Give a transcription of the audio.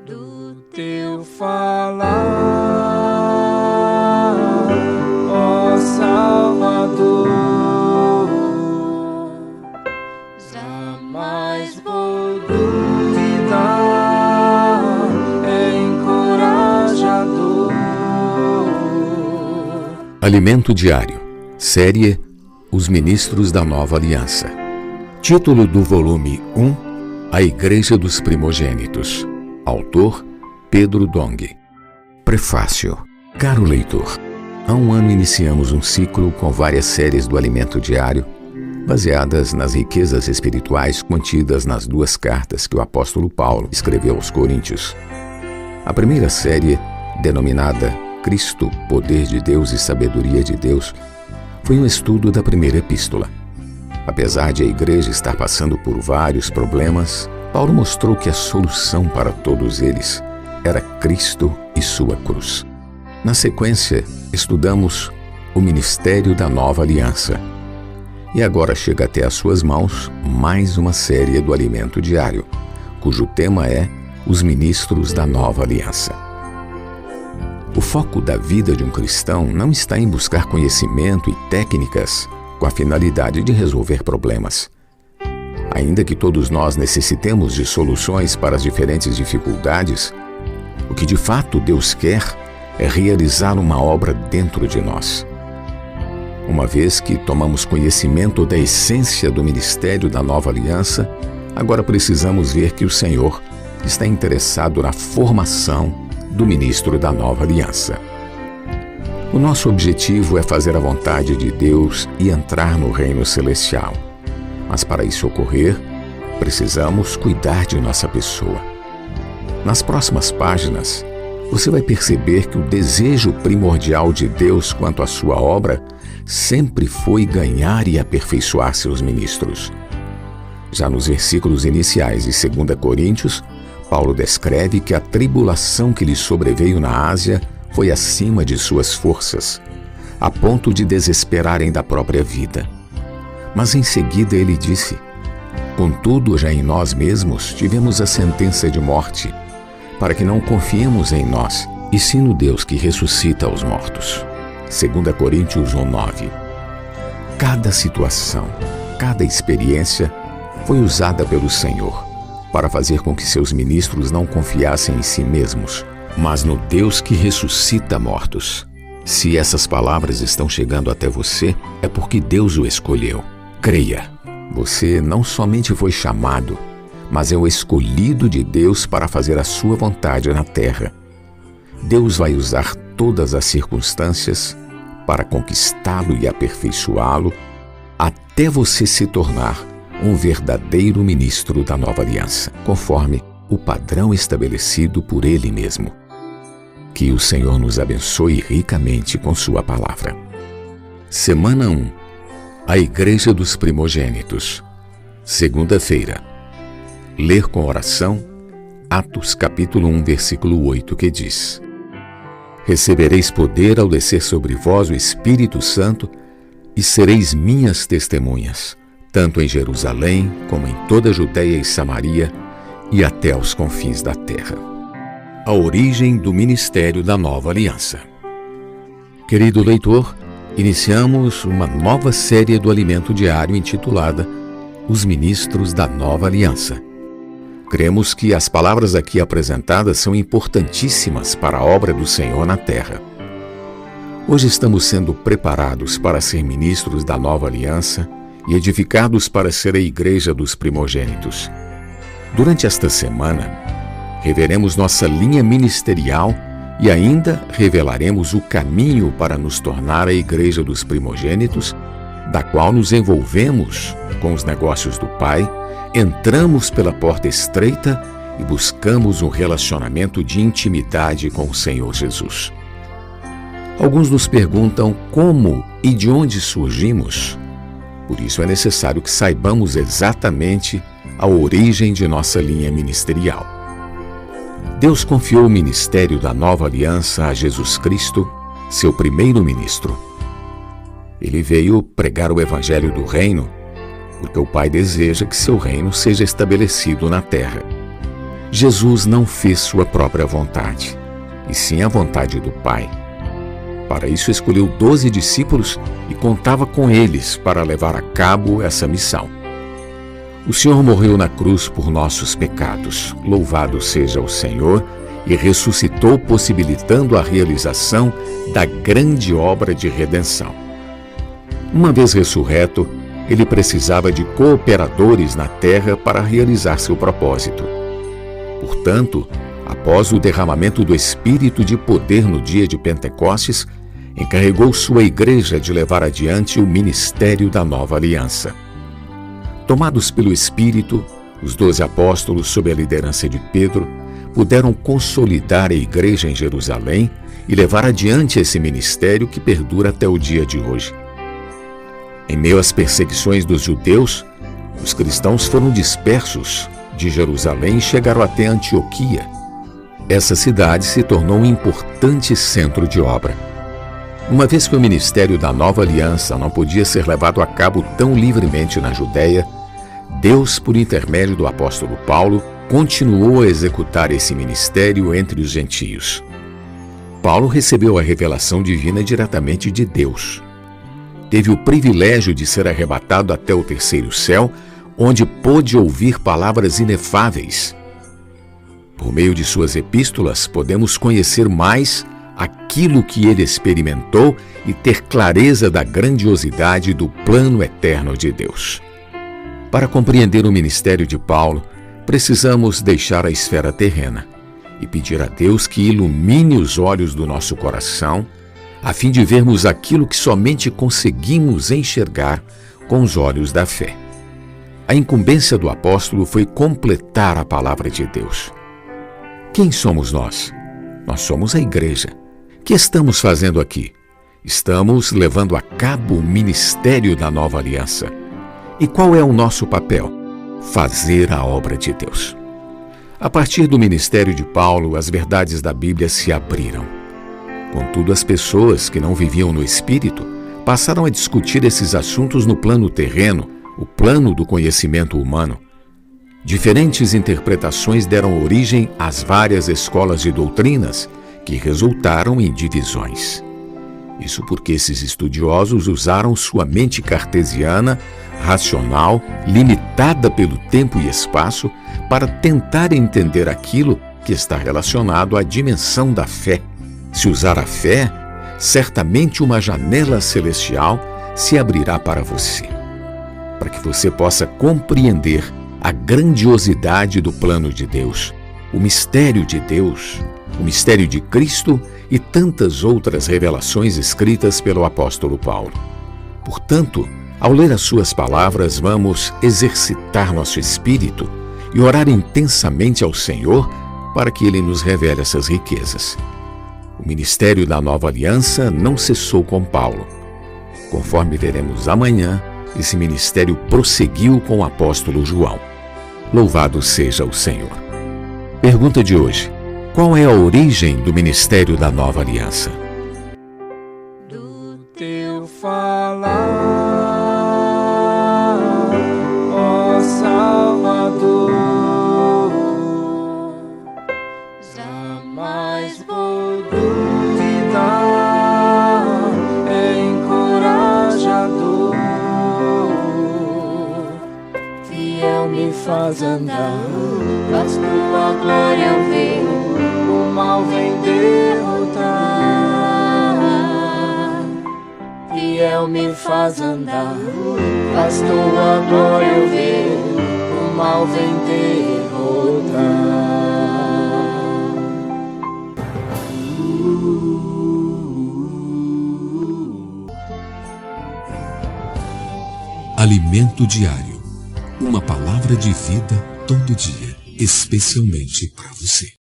Do teu falar, ó Salvador, jamais vou duvidar, é encorajador. Alimento Diário, série Os Ministros da Nova Aliança. Título do volume 1, A Igreja dos Primogênitos. Autor, Pedro Dong. Prefácio. Caro leitor, há um ano iniciamos um ciclo com várias séries do Alimento Diário, baseadas nas riquezas espirituais contidas nas 2 cartas que o apóstolo Paulo escreveu aos Coríntios. A primeira série, denominada Cristo, Poder de Deus e Sabedoria de Deus, foi um estudo da primeira epístola. Apesar de a igreja estar passando por vários problemas, Paulo mostrou que a solução para todos eles era Cristo e sua cruz. Na sequência, estudamos o Ministério da Nova Aliança. E agora chega até as suas mãos mais uma série do Alimento Diário, cujo tema é Os Ministros da Nova Aliança. O foco da vida de um cristão não está em buscar conhecimento e técnicas com a finalidade de resolver problemas. Ainda que todos nós necessitemos de soluções para as diferentes dificuldades, o que de fato Deus quer é realizar uma obra dentro de nós. Uma vez que tomamos conhecimento da essência do ministério da Nova Aliança, agora precisamos ver que o Senhor está interessado na formação do ministro da Nova Aliança. O nosso objetivo é fazer a vontade de Deus e entrar no reino celestial. Mas para isso ocorrer, precisamos cuidar de nossa pessoa. Nas próximas páginas, você vai perceber que o desejo primordial de Deus quanto à sua obra sempre foi ganhar e aperfeiçoar seus ministros. Já nos versículos iniciais de 2 Coríntios, Paulo descreve que a tribulação que lhe sobreveio na Ásia foi acima de suas forças, a ponto de desesperarem da própria vida. Mas em seguida ele disse: contudo, já em nós mesmos tivemos a sentença de morte, para que não confiemos em nós, e sim no Deus que ressuscita os mortos. 2 Coríntios 1:9. Cada situação, cada experiência foi usada pelo Senhor para fazer com que seus ministros não confiassem em si mesmos, mas no Deus que ressuscita mortos. Se essas palavras estão chegando até você, é porque Deus o escolheu. Creia, você não somente foi chamado, mas é o escolhido de Deus para fazer a sua vontade na terra. Deus vai usar todas as circunstâncias para conquistá-lo e aperfeiçoá-lo, até você se tornar um verdadeiro ministro da Nova Aliança, conforme o padrão estabelecido por Ele mesmo. Que o Senhor nos abençoe ricamente com sua palavra. Semana 1. A Igreja dos Primogênitos. Segunda-feira. Ler com oração Atos capítulo 1, versículo 8, que diz: Recebereis poder ao descer sobre vós o Espírito Santo e sereis minhas testemunhas, tanto em Jerusalém como em toda a Judeia e Samaria e até aos confins da terra. A origem do ministério da Nova Aliança. Querido leitor, iniciamos uma nova série do Alimento Diário intitulada Os Ministros da Nova Aliança. Cremos que as palavras aqui apresentadas são importantíssimas para a obra do Senhor na terra. Hoje estamos sendo preparados para ser ministros da Nova Aliança e edificados para ser a Igreja dos Primogênitos. Durante esta semana, reveremos nossa linha ministerial e ainda revelaremos o caminho para nos tornar a Igreja dos Primogênitos, da qual nos envolvemos com os negócios do Pai, entramos pela porta estreita e buscamos um relacionamento de intimidade com o Senhor Jesus. Alguns nos perguntam como e de onde surgimos. Por isso é necessário que saibamos exatamente a origem de nossa linha ministerial. Deus confiou o ministério da nova aliança a Jesus Cristo, seu primeiro ministro. Ele veio pregar o evangelho do reino, porque o Pai deseja que seu reino seja estabelecido na terra. Jesus não fez sua própria vontade, e sim a vontade do Pai. Para isso escolheu 12 discípulos e contava com eles para levar a cabo essa missão. O Senhor morreu na cruz por nossos pecados, louvado seja o Senhor, e ressuscitou, possibilitando a realização da grande obra de redenção. Uma vez ressurreto, ele precisava de cooperadores na terra para realizar seu propósito. Portanto, após o derramamento do Espírito de poder no dia de Pentecostes, encarregou sua igreja de levar adiante o ministério da nova aliança. Tomados pelo Espírito, os 12 apóstolos, sob a liderança de Pedro, puderam consolidar a igreja em Jerusalém e levar adiante esse ministério que perdura até o dia de hoje. Em meio às perseguições dos judeus, os cristãos foram dispersos de Jerusalém e chegaram até Antioquia. Essa cidade se tornou um importante centro de obra. Uma vez que o ministério da nova aliança não podia ser levado a cabo tão livremente na Judéia, Deus, por intermédio do apóstolo Paulo, continuou a executar esse ministério entre os gentios. Paulo recebeu a revelação divina diretamente de Deus. Teve o privilégio de ser arrebatado até o terceiro céu, onde pôde ouvir palavras inefáveis. Por meio de suas epístolas, podemos conhecer mais aquilo que ele experimentou e ter clareza da grandiosidade do plano eterno de Deus. Para compreender o ministério de Paulo, precisamos deixar a esfera terrena e pedir a Deus que ilumine os olhos do nosso coração, a fim de vermos aquilo que somente conseguimos enxergar com os olhos da fé. A incumbência do apóstolo foi completar a palavra de Deus. Quem somos nós? Nós somos a igreja. O que estamos fazendo aqui? Estamos levando a cabo o ministério da nova aliança. E qual é o nosso papel? Fazer a obra de Deus. A partir do ministério de Paulo, as verdades da Bíblia se abriram. Contudo, as pessoas que não viviam no Espírito passaram a discutir esses assuntos no plano terreno, o plano do conhecimento humano. Diferentes interpretações deram origem às várias escolas de doutrinas que resultaram em divisões. Isso porque esses estudiosos usaram sua mente cartesiana, racional, limitada pelo tempo e espaço, para tentar entender aquilo que está relacionado à dimensão da fé. Se usar a fé, certamente uma janela celestial se abrirá para você, para que você possa compreender a grandiosidade do plano de Deus, o mistério de Deus, o mistério de Cristo e tantas outras revelações escritas pelo apóstolo Paulo. Portanto, ao ler as suas palavras, vamos exercitar nosso espírito e orar intensamente ao Senhor para que Ele nos revele essas riquezas. O ministério da nova aliança não cessou com Paulo. Conforme veremos amanhã, esse ministério prosseguiu com o apóstolo João. Louvado seja o Senhor. Pergunta de hoje: qual é a origem do ministério da nova aliança? Do teu falar, ó Salvador, jamais vou duvidar, é encorajador, fiel me faz andar, faz tua glória eu ver, o mal vem derrotar. Fiel me faz andar, faz tua glória eu ver, o mal vem derrotar. Alimento diário. Uma palavra de vida todo dia, especialmente para você.